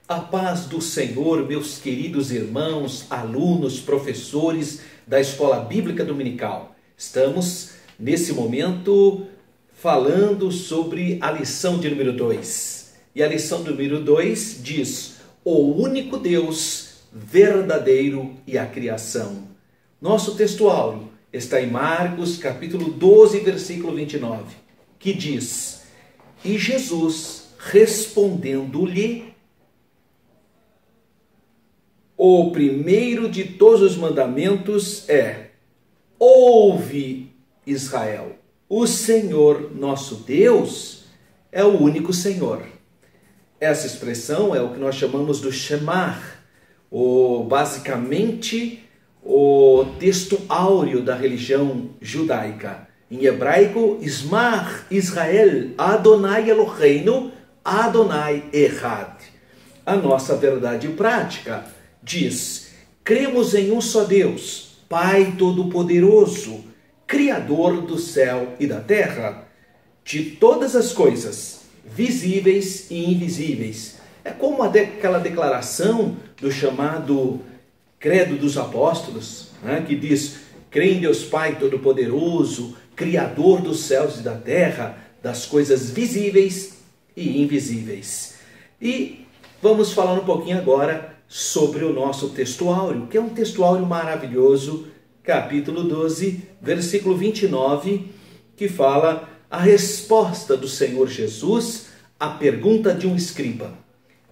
A paz do Senhor, meus queridos irmãos, alunos, professores da Escola Bíblica Dominical. Estamos, nesse momento, falando sobre a lição de número 2. E a lição número 2 diz: o único Deus verdadeiro e a criação. Nosso textuário está em Marcos, capítulo 12, versículo 29, que diz: e Jesus, respondendo-lhe, o primeiro de todos os mandamentos é: ouve, Israel, o Senhor nosso Deus é o único Senhor. Essa expressão é o que nós chamamos do Shemar, basicamente o texto áureo da religião judaica. Em hebraico, Ismar Israel, Adonai Eloheinu, Adonai Echad. A nossa verdade prática diz: cremos em um só Deus, Pai Todo-Poderoso, Criador do céu e da terra, de todas as coisas, visíveis e invisíveis. É como aquela declaração do chamado Credo dos Apóstolos, né, que diz: crê em Deus Pai Todo-Poderoso, Criador dos céus e da terra, das coisas visíveis e invisíveis. E vamos falar um pouquinho agora sobre o nosso textuário, que é um textuário maravilhoso, capítulo 12, versículo 29, que fala a resposta do Senhor Jesus à pergunta de um escriba.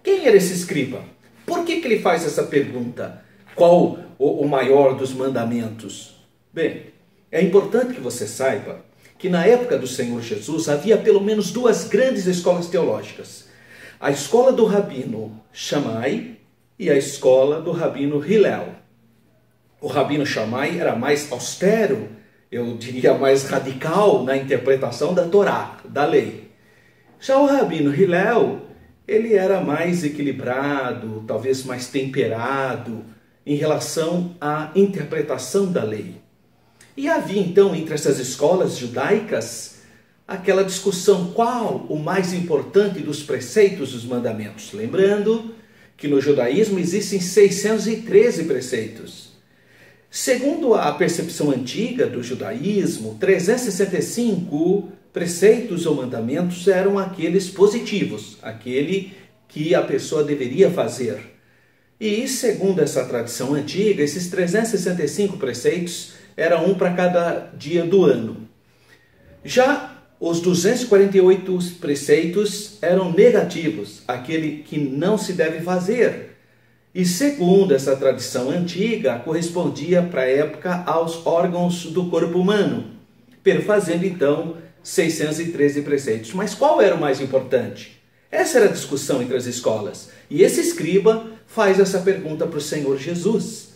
Quem era esse escriba? Por que ele faz essa pergunta? Qual o maior dos mandamentos? Bem, é importante que você saiba que na época do Senhor Jesus havia pelo menos duas grandes escolas teológicas. A escola do Rabino Shammai e a escola do Rabino Hillel. O Rabino Shammai era mais austero, eu diria mais radical na interpretação da Torá, da lei. Já o Rabino Hillel, ele era mais equilibrado, talvez mais temperado em relação à interpretação da lei. E havia então entre essas escolas judaicas aquela discussão: qual o mais importante dos preceitos dos mandamentos? Lembrando que no judaísmo existem 613 preceitos. Segundo a percepção antiga do judaísmo, 365 preceitos ou mandamentos eram aqueles positivos, aquele que a pessoa deveria fazer. E segundo essa tradição antiga, esses 365 preceitos eram um para cada dia do ano. Já os 248 preceitos eram negativos, aquele que não se deve fazer. E segundo essa tradição antiga, correspondia para a época aos órgãos do corpo humano, perfazendo então 613 preceitos. Mas qual era o mais importante? Essa era a discussão entre as escolas. E esse escriba faz essa pergunta para o Senhor Jesus: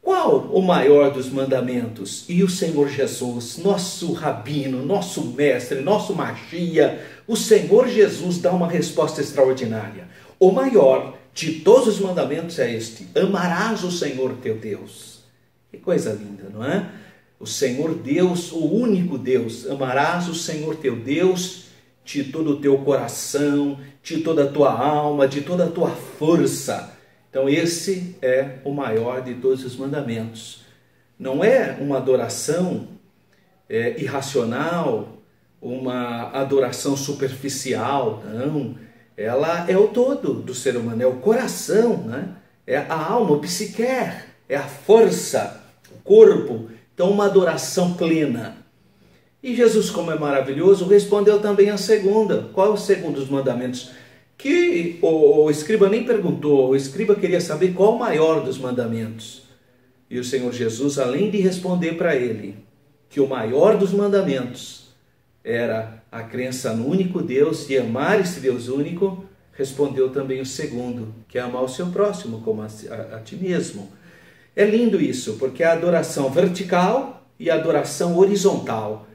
qual o maior dos mandamentos? E o Senhor Jesus, nosso rabino, nosso mestre, nosso Machia, o Senhor Jesus dá uma resposta extraordinária. O maior de todos os mandamentos é este: amarás o Senhor teu Deus. Que coisa linda, não é? O Senhor Deus, o único Deus. Amarás o Senhor teu Deus de todo o teu coração, de toda a tua alma, de toda a tua força. Então esse é o maior de todos os mandamentos. Não é uma adoração irracional, uma adoração superficial, não. Ela é o todo do ser humano, é o coração, né? É a alma, o psique, é a força, o corpo. Então uma adoração plena. E Jesus, como é maravilhoso, respondeu também a segunda. Qual é o segundo dos mandamentos? Que o escriba nem perguntou, o escriba queria saber qual o maior dos mandamentos. E o Senhor Jesus, além de responder para ele que o maior dos mandamentos era a crença no único Deus e amar esse Deus único, respondeu também o segundo, que é amar o seu próximo como a ti mesmo. É lindo isso, porque é a adoração vertical e a adoração horizontal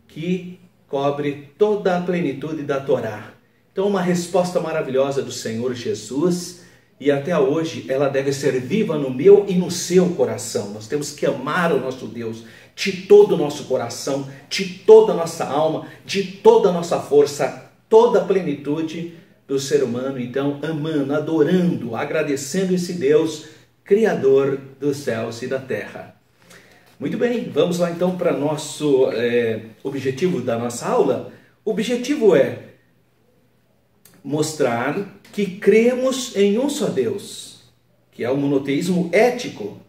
que cobre toda a plenitude da Torá. Então, uma resposta maravilhosa do Senhor Jesus, e até hoje ela deve ser viva no meu e no seu coração. Nós temos que amar o nosso Deus de todo o nosso coração, de toda a nossa alma, de toda a nossa força, toda a plenitude, do ser humano, então, amando, adorando, agradecendo esse Deus, Criador dos céus e da terra. Muito bem, vamos lá então para nosso objetivo da nossa aula. O objetivo é mostrar que cremos em um só Deus, que é o monoteísmo ético,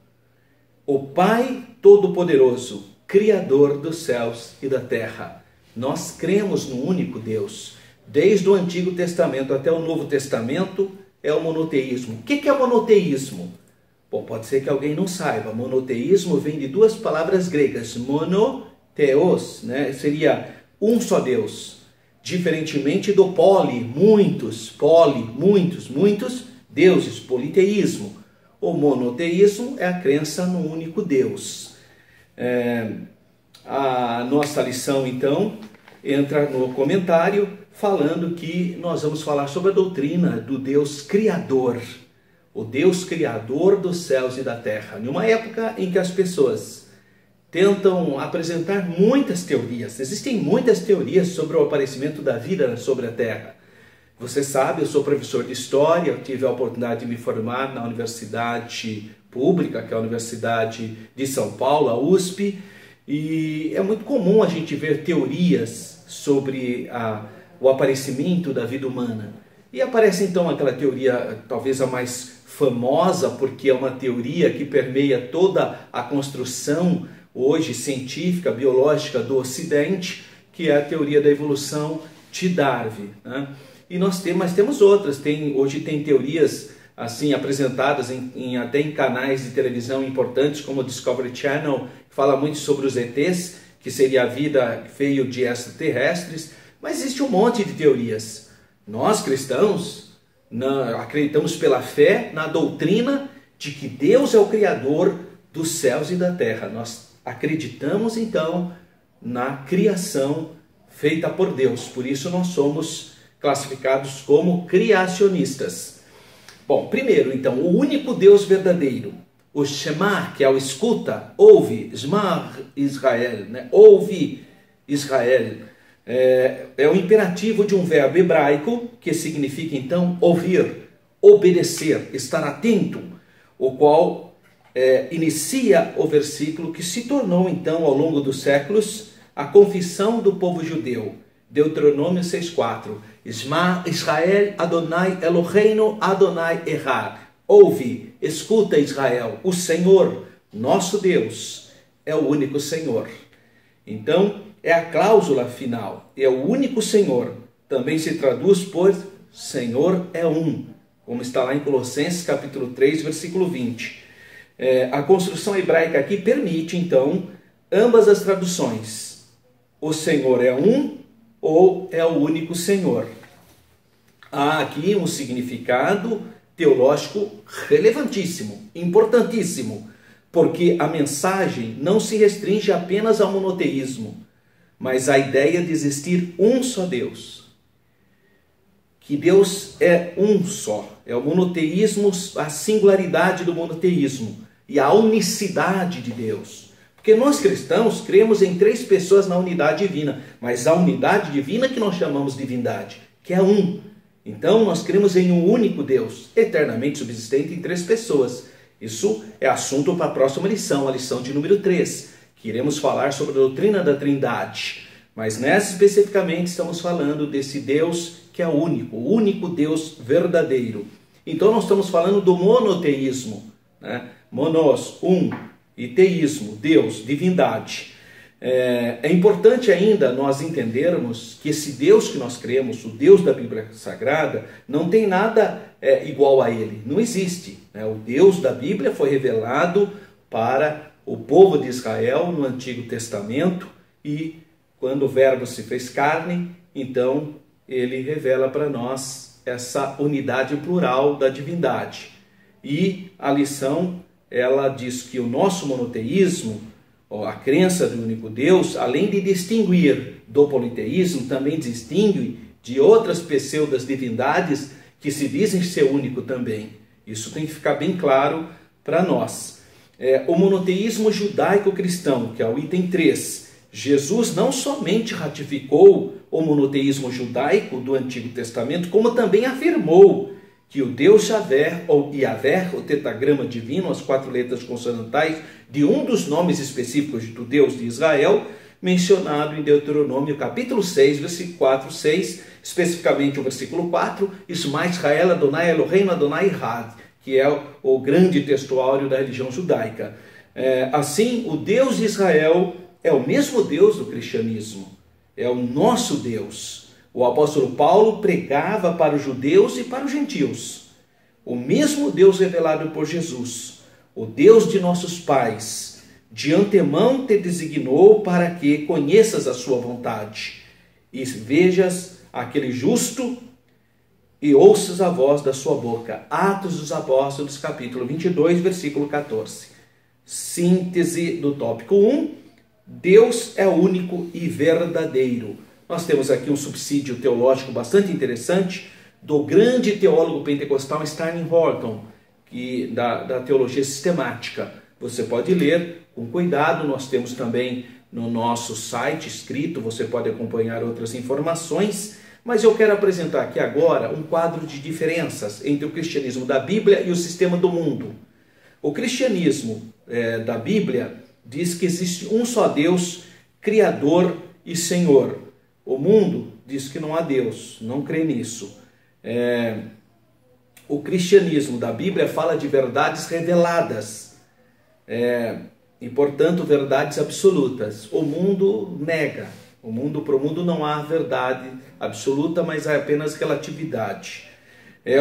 o Pai Todo-Poderoso, Criador dos céus e da terra. Nós cremos no único Deus. Desde o Antigo Testamento até o Novo Testamento é o monoteísmo. O que é monoteísmo? Bom, pode ser que alguém não saiba. Monoteísmo vem de duas palavras gregas. Mono, theos, né? Seria um só Deus. Diferentemente do muitos deuses, politeísmo. O monoteísmo é a crença no único Deus. A nossa lição, então, entra no comentário falando que nós vamos falar sobre a doutrina do Deus Criador. O Deus Criador dos céus e da terra. Em uma época em que as pessoas tentam apresentar muitas teorias. Existem muitas teorias sobre o aparecimento da vida sobre a terra. Você sabe, eu sou professor de História, eu tive a oportunidade de me formar na Universidade Pública, que é a Universidade de São Paulo, a USP, e é muito comum a gente ver teorias sobre o aparecimento da vida humana. E aparece então aquela teoria, talvez a mais famosa, porque é uma teoria que permeia toda a construção hoje científica, biológica do Ocidente, que é a teoria da evolução de Darwin, né? E mas temos outras. Hoje tem teorias assim apresentadas até em canais de televisão importantes como o Discovery Channel, que fala muito sobre os ETs, que seria a vida que veio de extraterrestres. Mas existe um monte de teorias. Nós cristãos acreditamos pela fé na doutrina de que Deus é o Criador dos céus e da terra. Nós acreditamos então na criação feita por Deus. Por isso nós somos classificados como criacionistas. Bom, primeiro então, o único Deus verdadeiro. O Shema, que é o escuta, ouve, Shema Israel, né? Ouve Israel. É o imperativo de um verbo hebraico que significa então ouvir, obedecer, estar atento, o qual inicia o versículo que se tornou então ao longo dos séculos a confissão do povo judeu. Deuteronômio 6,4. Shema Israel Adonai Eloheinu Adonai Echad. Ouve, escuta Israel, o Senhor, nosso Deus, é o único Senhor. Então, é a cláusula final, é o único Senhor. Também se traduz por Senhor é um, como está lá em Colossenses capítulo 3, versículo 20. A construção hebraica aqui permite, então, ambas as traduções. O Senhor é um ou é o único Senhor. Há aqui um significado teológico relevantíssimo, importantíssimo, porque a mensagem não se restringe apenas ao monoteísmo, mas à ideia de existir um só Deus. Que Deus é um só. É o monoteísmo, a singularidade do monoteísmo e a unicidade de Deus. Porque nós cristãos cremos em três pessoas na unidade divina, mas a unidade divina que nós chamamos de divindade, que é um. Então nós cremos em um único Deus, eternamente subsistente em três pessoas. Isso é assunto para a próxima lição, a lição de número 3, que iremos falar sobre a doutrina da Trindade. Mas nessa especificamente estamos falando desse Deus que é o único Deus verdadeiro. Então nós estamos falando do monoteísmo, né? Monos, um, e teísmo, Deus, divindade. É importante ainda nós entendermos que esse Deus que nós cremos, o Deus da Bíblia Sagrada, não tem nada igual a ele, não existe, né? O Deus da Bíblia foi revelado para o povo de Israel no Antigo Testamento e quando o Verbo se fez carne, então ele revela para nós essa unidade plural da divindade. E a lição, ela diz que o nosso monoteísmo, a crença do único Deus, além de distinguir do politeísmo, também distingue de outras pseudas divindades que se dizem ser único também. Isso tem que ficar bem claro para nós. O monoteísmo judaico-cristão, que é o item 3, Jesus não somente ratificou o monoteísmo judaico do Antigo Testamento, como também afirmou que o Deus Javé, ou Yahvé, o tetragrama divino, as 4 letras consonantais de um dos nomes específicos do Deus de Israel, mencionado em Deuteronômio capítulo 6, versículo 4, 6, especificamente o versículo 4, Isma Israel Adonai Eloheinu Adonai Echad, que é o grande textuário da religião judaica. Assim, o Deus de Israel é o mesmo Deus do cristianismo, é o nosso Deus. O apóstolo Paulo pregava para os judeus e para os gentios. O mesmo Deus revelado por Jesus, o Deus de nossos pais, de antemão te designou para que conheças a sua vontade e vejas aquele justo e ouças a voz da sua boca. Atos dos Apóstolos, capítulo 22, versículo 14. Síntese do tópico 1. Deus é único e verdadeiro. Nós temos aqui um subsídio teológico bastante interessante do grande teólogo pentecostal Stanley Horton, da teologia sistemática. Você pode ler com cuidado, nós temos também no nosso site escrito, você pode acompanhar outras informações, mas eu quero apresentar aqui agora um quadro de diferenças entre o cristianismo da Bíblia e o sistema do mundo. O cristianismo da Bíblia diz que existe um só Deus, Criador e Senhor. O mundo diz que não há Deus, não crê nisso. O cristianismo da Bíblia fala de verdades reveladas e, portanto, verdades absolutas. O mundo nega. Para o mundo não há verdade absoluta, mas há apenas relatividade.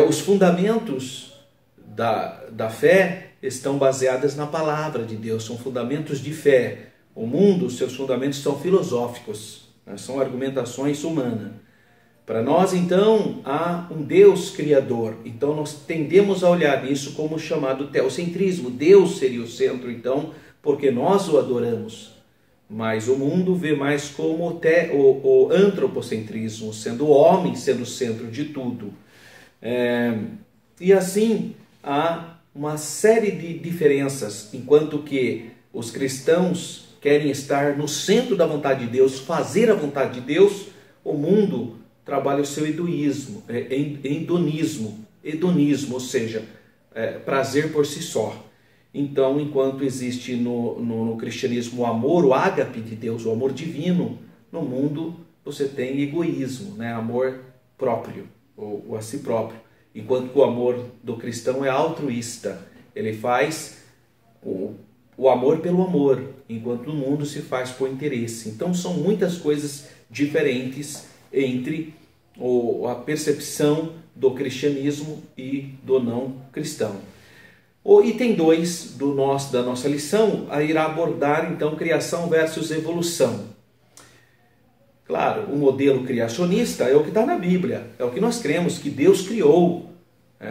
Os fundamentos da fé estão baseados na palavra de Deus, são fundamentos de fé. O mundo, seus fundamentos são filosóficos, são argumentações humanas. Para nós, então, há um Deus criador. Então, nós tendemos a olhar isso como chamado teocentrismo. Deus seria o centro, então, porque nós o adoramos. Mas o mundo vê mais como o antropocentrismo, sendo o homem sendo o centro de tudo. E assim, há uma série de diferenças, enquanto que os cristãos querem estar no centro da vontade de Deus, fazer a vontade de Deus, o mundo trabalha o seu hedonismo, ou seja, prazer por si só. Então, enquanto existe no cristianismo o amor, o ágape de Deus, o amor divino, no mundo você tem egoísmo, amor próprio, ou a si próprio. Enquanto que o amor do cristão é altruísta, ele faz o amor pelo amor, enquanto no mundo se faz por interesse. Então são muitas coisas diferentes entre a percepção do cristianismo e do não cristão. O item 2 da nossa lição irá abordar então criação versus evolução. Claro, o modelo criacionista é o que está na Bíblia, é o que nós cremos, que Deus criou.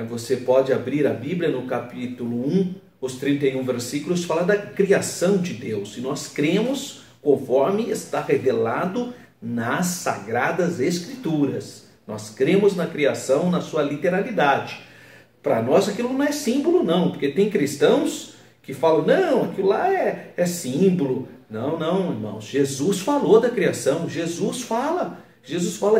Você pode abrir a Bíblia no capítulo 1, os 31 versículos, fala da criação de Deus. E nós cremos conforme está revelado nas Sagradas Escrituras. Nós cremos na criação, na sua literalidade. Para nós aquilo não é símbolo não, porque tem cristãos que falam, não, aquilo lá é símbolo. Não, irmãos, Jesus falou da criação, Jesus fala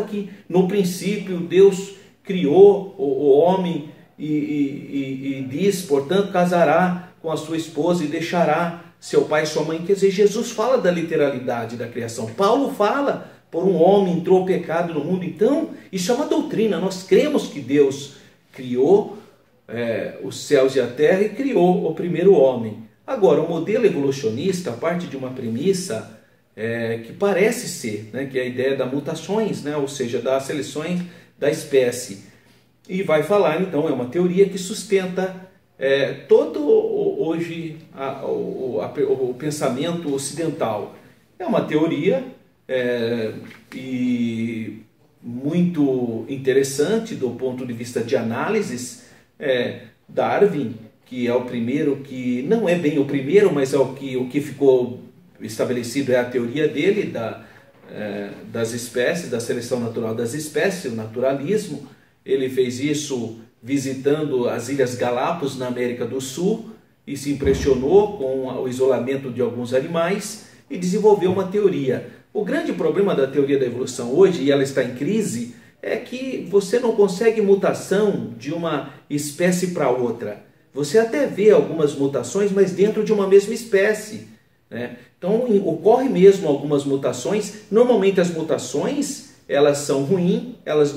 que no princípio Deus criou o homem e diz, portanto, casará com a sua esposa e deixará seu pai e sua mãe. Quer dizer, Jesus fala da literalidade da criação. Paulo fala, por um homem entrou o pecado no mundo. Então, isso é uma doutrina, nós cremos que Deus criou os céus e a terra e criou o primeiro homem. Agora, o modelo evolucionista parte de uma premissa que parece ser, que é a ideia das mutações, ou seja, das seleções da espécie. E vai falar, então, é uma teoria que sustenta todo hoje o pensamento ocidental. É uma teoria e muito interessante do ponto de vista de análises. Darwin, que é o primeiro, que não é bem o primeiro, mas o que ficou estabelecido é a teoria dele das espécies, da seleção natural das espécies, o naturalismo. Ele fez isso visitando as Ilhas Galápagos na América do Sul e se impressionou com o isolamento de alguns animais e desenvolveu uma teoria. O grande problema da teoria da evolução hoje, e ela está em crise, é que você não consegue mutação de uma espécie para outra. Você até vê algumas mutações, mas dentro de uma mesma espécie, né? Então ocorre mesmo algumas mutações. Normalmente as mutações elas são ruins, elas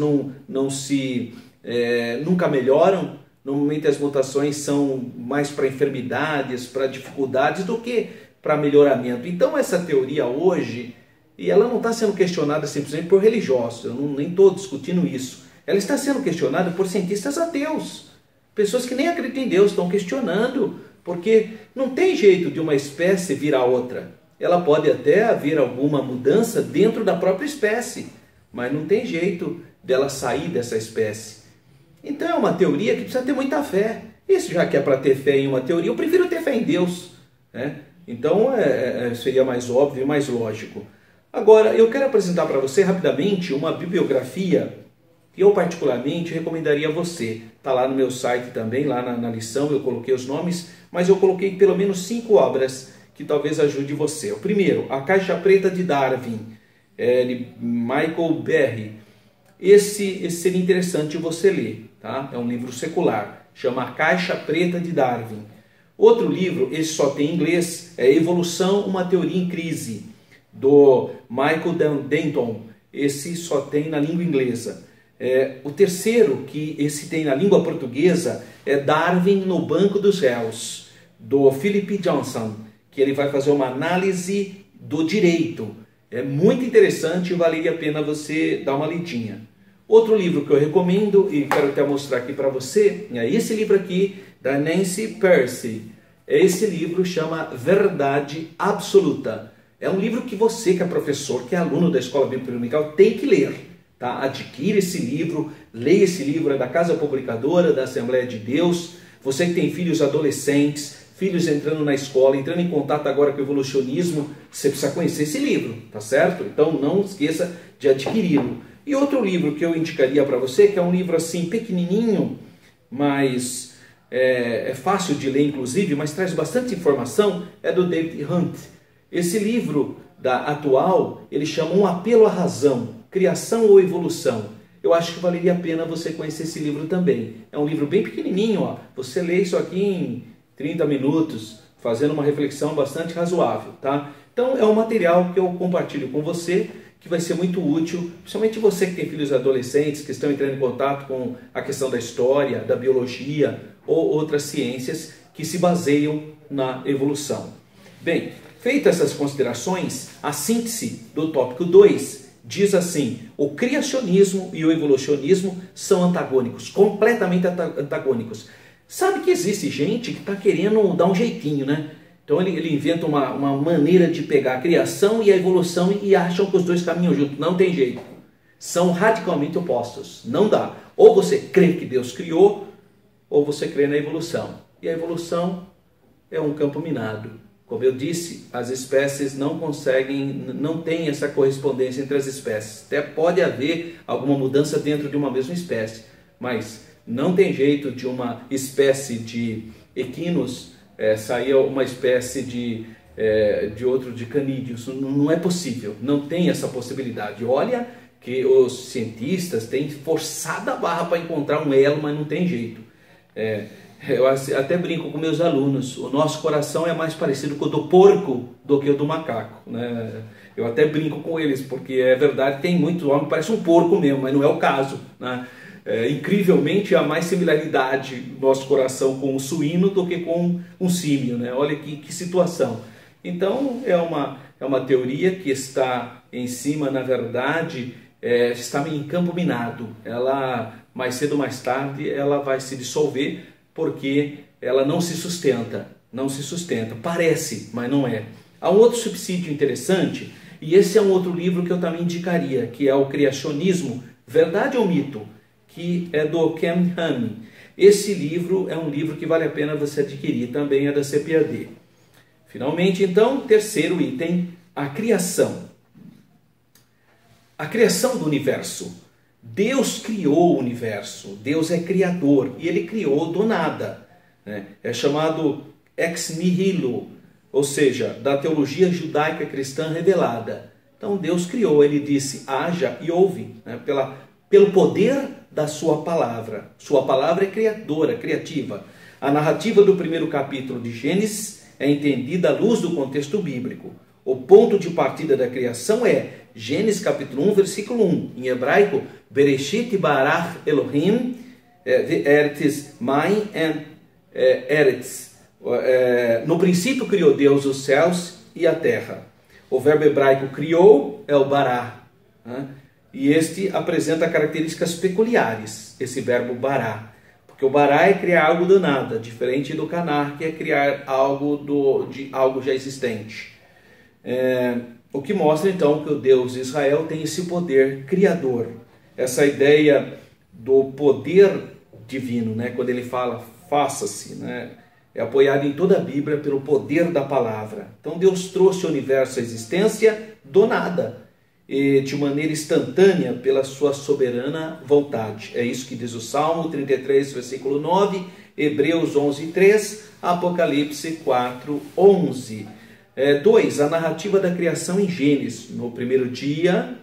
nunca melhoram. Normalmente as mutações são mais para enfermidades, para dificuldades do que para melhoramento. Então essa teoria hoje, e ela não está sendo questionada simplesmente por religiosos, eu nem estou discutindo isso. Ela está sendo questionada por cientistas ateus. Pessoas que nem acreditam em Deus estão questionando, porque não tem jeito de uma espécie virar outra. Ela pode até haver alguma mudança dentro da própria espécie, mas não tem jeito dela sair dessa espécie. Então é uma teoria que precisa ter muita fé. Isso já que é para ter fé em uma teoria, eu prefiro ter fé em Deus, né? Então seria mais óbvio e mais lógico. Agora, eu quero apresentar para você rapidamente uma bibliografia que eu particularmente recomendaria a você. Está lá no meu site também, lá na lição eu coloquei os nomes, mas eu coloquei pelo menos 5 obras que talvez ajude você. O primeiro, A Caixa Preta de Darwin, de Michael Berry. Esse seria interessante você ler, tá? É um livro secular, chama A Caixa Preta de Darwin. Outro livro, esse só tem em inglês, é Evolução, uma Teoria em Crise, do Michael Denton. Esse só tem na língua inglesa. O terceiro, que esse tem na língua portuguesa, é Darwin no Banco dos Réus, do Philip Johnson, que ele vai fazer uma análise do direito. É muito interessante e valeria a pena você dar uma lidinha. Outro livro que eu recomendo e quero até mostrar aqui para você é esse livro aqui, da Nancy Pearcey. Esse livro chama Verdade Absoluta. É um livro que você, que é professor, que é aluno da Escola Bíblica Dominical, tem que ler. Tá? Adquira esse livro, leia esse livro, é da Casa Publicadora, da Assembleia de Deus. Você que tem filhos adolescentes, filhos entrando na escola, entrando em contato agora com o evolucionismo, você precisa conhecer esse livro, tá certo? Então não esqueça de adquiri-lo. E outro livro que eu indicaria para você, que é um livro assim pequenininho, mas é fácil de ler inclusive, mas traz bastante informação, é do David Hunt. Esse livro atual, ele chama Um Apelo à Razão, Criação ou Evolução. Eu acho que valeria a pena você conhecer esse livro também. É um livro bem pequenininho, ó. Você lê isso aqui em 30 minutos, fazendo uma reflexão bastante razoável, tá? Então é um material que eu compartilho com você, que vai ser muito útil, principalmente você que tem filhos adolescentes, que estão entrando em contato com a questão da história, da biologia ou outras ciências que se baseiam na evolução. Bem, feitas essas considerações, a síntese do tópico 2 diz assim: o criacionismo e o evolucionismo são antagônicos, completamente antagônicos. Sabe que existe gente que está querendo dar um jeitinho, né? Então ele inventa uma maneira de pegar a criação e a evolução e acham que os dois caminham juntos. Não tem jeito. São radicalmente opostos. Não dá. Ou você crê que Deus criou, ou você crê na evolução. E a evolução é um campo minado. Como eu disse, as espécies não tem essa correspondência entre as espécies. Até pode haver alguma mudança dentro de uma mesma espécie, mas não tem jeito de uma espécie de equinos sair uma espécie de outro de canídeos. Não é possível, não tem essa possibilidade. Olha que os cientistas têm forçado a barra para encontrar um elo, mas não tem jeito. Eu até brinco com meus alunos, o nosso coração é mais parecido com o do porco do que o do macaco, né? Eu até brinco com eles, porque é verdade, tem muito homem que parece um porco mesmo, mas não é o caso, né? Incrivelmente há mais similaridade do nosso coração com um suíno do que com um símio, né? Olha que situação. Então é uma teoria que está em cima, na verdade, está em campo minado. Ela, mais cedo ou mais tarde, ela vai se dissolver, porque ela não se sustenta, parece, mas não é. Há um outro subsídio interessante, e esse é um outro livro que eu também indicaria, que é o Criacionismo, Verdade ou Mito, que é do Ken Ham. Esse livro é um livro que vale a pena você adquirir, também é da CPAD. Finalmente, então, terceiro item, a criação. A criação do universo. Deus criou o universo, Deus é criador e Ele criou do nada, né? É chamado ex nihilo, ou seja, da teologia judaica cristã revelada. Então Deus criou, ele disse, haja e ouve, né? Pelo poder da sua palavra. Sua palavra é criadora, criativa. A narrativa do primeiro capítulo de Gênesis é entendida à luz do contexto bíblico. O ponto de partida da criação é Gênesis capítulo 1, versículo 1. Em hebraico, Bereshit barach Elohim eretz maim eretz. No princípio criou Deus os céus e a terra. O verbo hebraico criou é o bará, né? E este apresenta características peculiares, esse verbo bará. Porque o bará é criar algo do nada, diferente do canar, que é criar algo de algo já existente. O que mostra então que o Deus de Israel tem esse poder criador. Essa ideia do poder divino, né? Quando ele fala faça-se, né? É apoiado em toda a Bíblia pelo poder da palavra. Então Deus trouxe o universo à existência do nada, e de maneira instantânea pela sua soberana vontade. É isso que diz o Salmo 33, versículo 9, Hebreus 11, 3, Apocalipse 4, 11. 2. A narrativa da criação em Gênesis. No primeiro dia,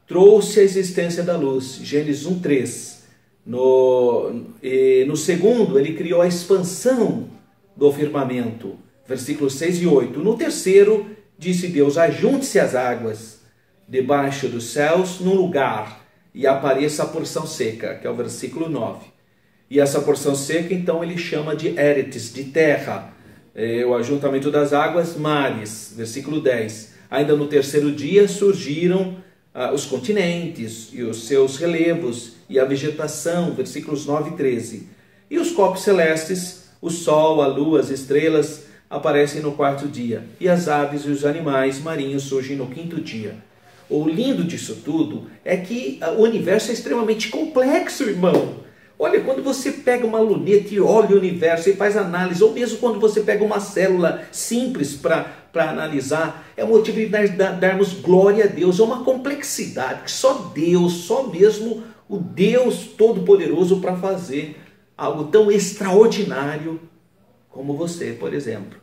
trouxe a existência da luz. Gênesis 1, 3. No segundo, ele criou a expansão do firmamento. Versículos 6 e 8. No terceiro, disse Deus, ajunte-se as águas debaixo dos céus num lugar e apareça a porção seca, que é o versículo 9. E essa porção seca, então, ele chama de Eretz, de terra. O ajuntamento das águas, mares, versículo 10. Ainda no terceiro dia surgiram os continentes e os seus relevos e a vegetação, versículos 9 e 13. E os corpos celestes, o sol, a lua, as estrelas, aparecem no quarto dia. E as aves e os animais marinhos surgem no quinto dia. O lindo disso tudo é que o universo é extremamente complexo, irmão. Olha, quando você pega uma luneta e olha o universo e faz análise, ou mesmo quando você pega uma célula simples para analisar, é motivo de darmos glória a Deus. É uma complexidade que só Deus, só mesmo o Deus Todo-Poderoso para fazer algo tão extraordinário como você, por exemplo.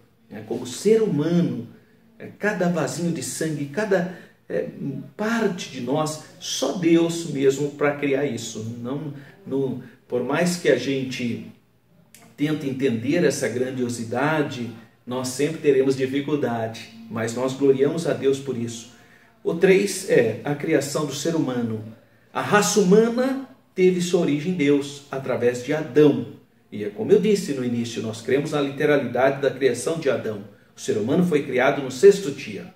Como ser humano, cada vasinho de sangue, cada parte de nós, só Deus mesmo para criar isso. Por mais que a gente tente entender essa grandiosidade, nós sempre teremos dificuldade, mas nós gloriamos a Deus por isso. O 3 é a criação do ser humano. A raça humana teve sua origem em Deus, através de Adão. E é como eu disse no início, nós cremos na literalidade da criação de Adão. O ser humano foi criado no sexto dia,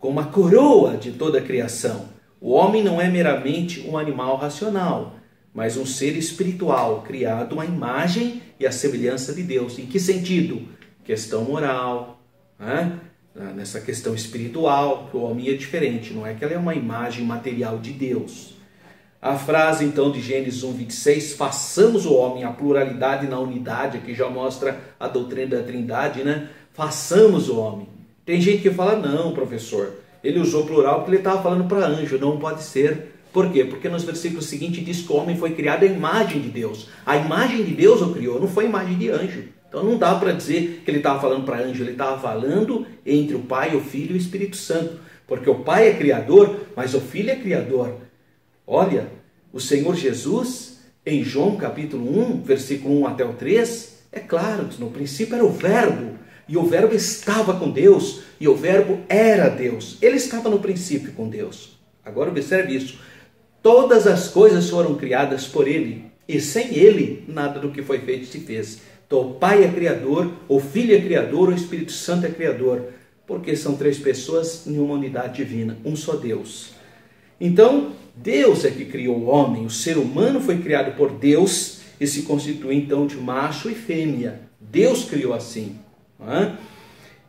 como a coroa de toda a criação. O homem não é meramente um animal racional, mas um ser espiritual, criado à imagem e à semelhança de Deus. Em que sentido? Questão moral, né? Nessa questão espiritual, que o homem é diferente, não é que ela é uma imagem material de Deus. A frase então de Gênesis 1, 26, façamos o homem, a pluralidade na unidade, aqui já mostra a doutrina da Trindade, né? Façamos o homem. Tem gente que fala, não, professor, ele usou plural porque ele estava falando para anjo, não pode ser. Por quê? Porque nos versículos seguintes diz que o homem foi criado à imagem de Deus. A imagem de Deus o criou, não foi a imagem de anjo. Então não dá para dizer que ele estava falando para anjo, ele estava falando entre o Pai, o Filho e o Espírito Santo. Porque o Pai é criador, mas o Filho é criador. Olha, o Senhor Jesus, em João capítulo 1, versículo 1 até o 3, é claro que no princípio era o Verbo, e o Verbo estava com Deus, e o Verbo era Deus. Ele estava no princípio com Deus. Agora observe isso. Todas as coisas foram criadas por Ele, e sem Ele, nada do que foi feito se fez. Então o Pai é criador, o Filho é criador, o Espírito Santo é criador, porque são três pessoas em uma unidade divina, um só Deus. Então, Deus é que criou o homem, o ser humano foi criado por Deus e se constitui então de macho e fêmea. Deus criou assim. Não é?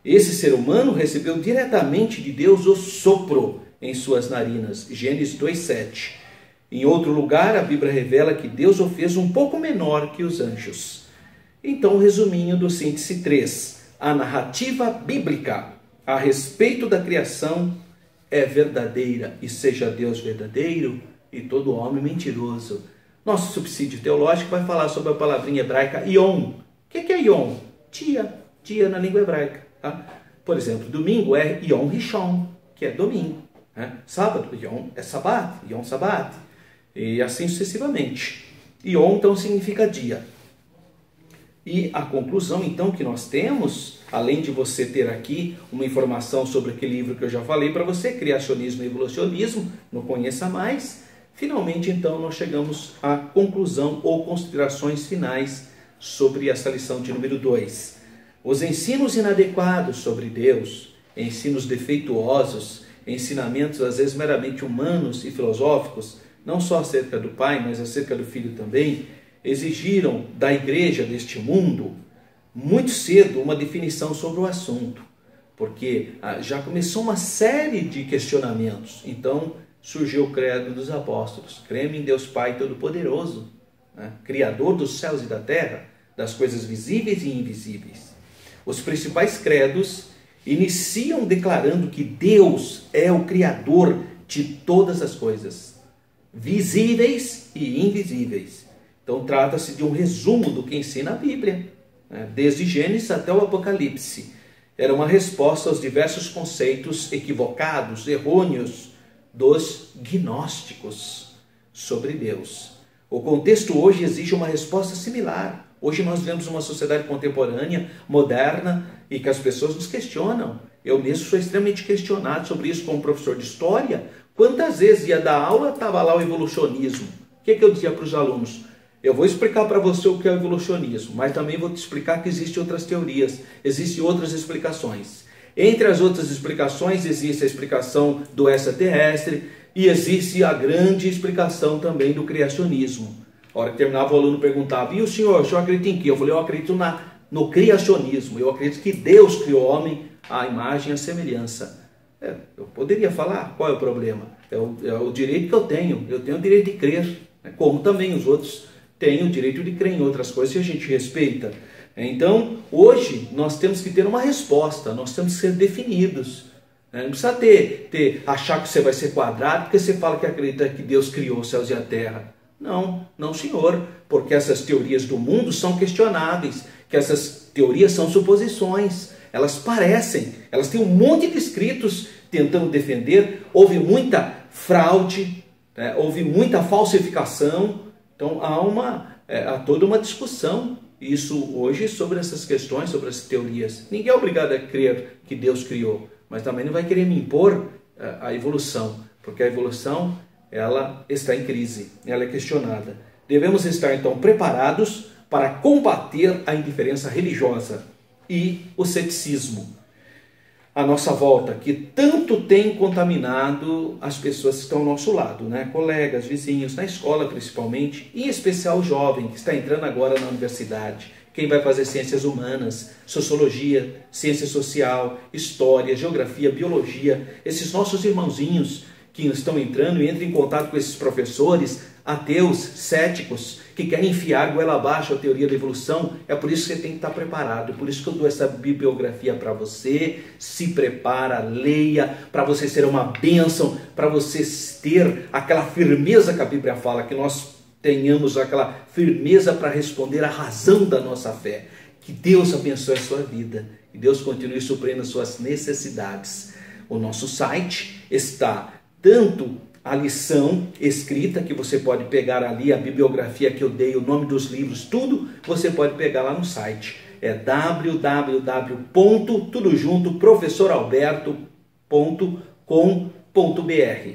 Esse ser humano recebeu diretamente de Deus o sopro em suas narinas. Gênesis 2,7. Em outro lugar, a Bíblia revela que Deus o fez um pouco menor que os anjos. Então, resuminho do síntese 3. A narrativa bíblica a respeito da criação é verdadeira, e seja Deus verdadeiro e todo homem mentiroso. Nosso subsídio teológico vai falar sobre a palavrinha hebraica Yom. O que é Yom? Dia na língua hebraica. Tá? Por exemplo, domingo é Yom Rishon, que é domingo. Né? Sábado, Yom é Sabat, Yom Sabat. E assim sucessivamente. Yom, então, significa dia. E a conclusão, então, que nós temos, além de você ter aqui uma informação sobre aquele livro que eu já falei para você, Criacionismo e Evolucionismo, não conheça mais, finalmente, então, nós chegamos à conclusão ou considerações finais sobre essa lição de número 2. Os ensinos inadequados sobre Deus, ensinos defeituosos, ensinamentos às vezes meramente humanos e filosóficos, não só acerca do Pai, mas acerca do Filho também, exigiram da igreja deste mundo, muito cedo, uma definição sobre o assunto, porque já começou uma série de questionamentos. Então surgiu o credo dos apóstolos: creme em Deus Pai Todo-Poderoso, né? Criador dos céus e da terra, das coisas visíveis e invisíveis. Os principais credos iniciam declarando que Deus é o Criador de todas as coisas, visíveis e invisíveis. Então trata-se de um resumo do que ensina a Bíblia, né? Desde Gênesis até o Apocalipse. Era uma resposta aos diversos conceitos equivocados, errôneos dos gnósticos sobre Deus. O contexto hoje exige uma resposta similar. Hoje nós vivemos uma sociedade contemporânea, moderna, e que as pessoas nos questionam. Eu mesmo sou extremamente questionado sobre isso como professor de história. Quantas vezes ia dar aula, estava lá o evolucionismo. O que eu dizia para os alunos? Eu vou explicar para você o que é o evolucionismo, mas também vou te explicar que existem outras teorias, existem outras explicações. Entre as outras explicações, existe a explicação do extraterrestre e existe a grande explicação também do criacionismo. A hora que terminava, o aluno perguntava: e o senhor acredita em quê? Eu falei: eu acredito no criacionismo. Eu acredito que Deus criou o homem à imagem e à semelhança. Eu poderia falar, qual é o problema? É o direito que eu tenho o direito de crer, como também os outros têm o direito de crer em outras coisas e a gente respeita. Então, hoje, nós temos que ter uma resposta, nós temos que ser definidos. Não precisa achar que você vai ser quadrado porque você fala que acredita que Deus criou os céus e a terra. Não, senhor, porque essas teorias do mundo são questionáveis, que essas teorias são suposições, elas parecem, elas têm um monte de escritos tentando defender, houve muita fraude, houve muita falsificação, então há toda uma discussão, isso hoje, sobre essas questões, sobre essas teorias. Ninguém é obrigado a crer que Deus criou, mas também não vai querer me impor a evolução, porque a evolução, ela está em crise, ela é questionada. Devemos estar então preparados para combater a indiferença religiosa e o ceticismo à nossa volta, que tanto tem contaminado as pessoas que estão ao nosso lado, né? Colegas, vizinhos, na escola principalmente, e em especial o jovem que está entrando agora na universidade, quem vai fazer ciências humanas, sociologia, ciência social, história, geografia, biologia, esses nossos irmãozinhos que estão entrando e entram em contato com esses professores ateus, céticos, que querem enfiar goela abaixo a teoria da evolução. É por isso que você tem que estar preparado, por isso que eu dou essa bibliografia para você. Se prepara, leia, para você ser uma bênção, para você ter aquela firmeza que a Bíblia fala, que nós tenhamos aquela firmeza para responder à razão da nossa fé. Que Deus abençoe a sua vida, que Deus continue suprindo as suas necessidades. O nosso site está tanto a lição escrita, que você pode pegar ali, a bibliografia que eu dei, o nome dos livros, tudo você pode pegar lá no site. É www.professoralberto.com.br.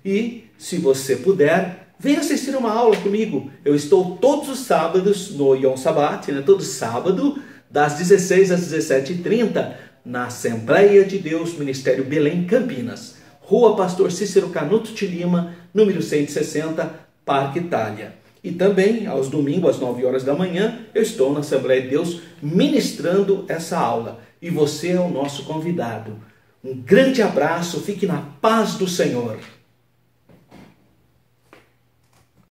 E, se você puder, venha assistir uma aula comigo. Eu estou todos os sábados no Yom Sabat, todo sábado, das 16 às 17h30, na Assembleia de Deus, Ministério Belém, Campinas. Rua Pastor Cícero Canuto de Lima, número 160, Parque Itália. E também, aos domingos, às 9 horas da manhã, eu estou na Assembleia de Deus ministrando essa aula. E você é o nosso convidado. Um grande abraço, fique na paz do Senhor.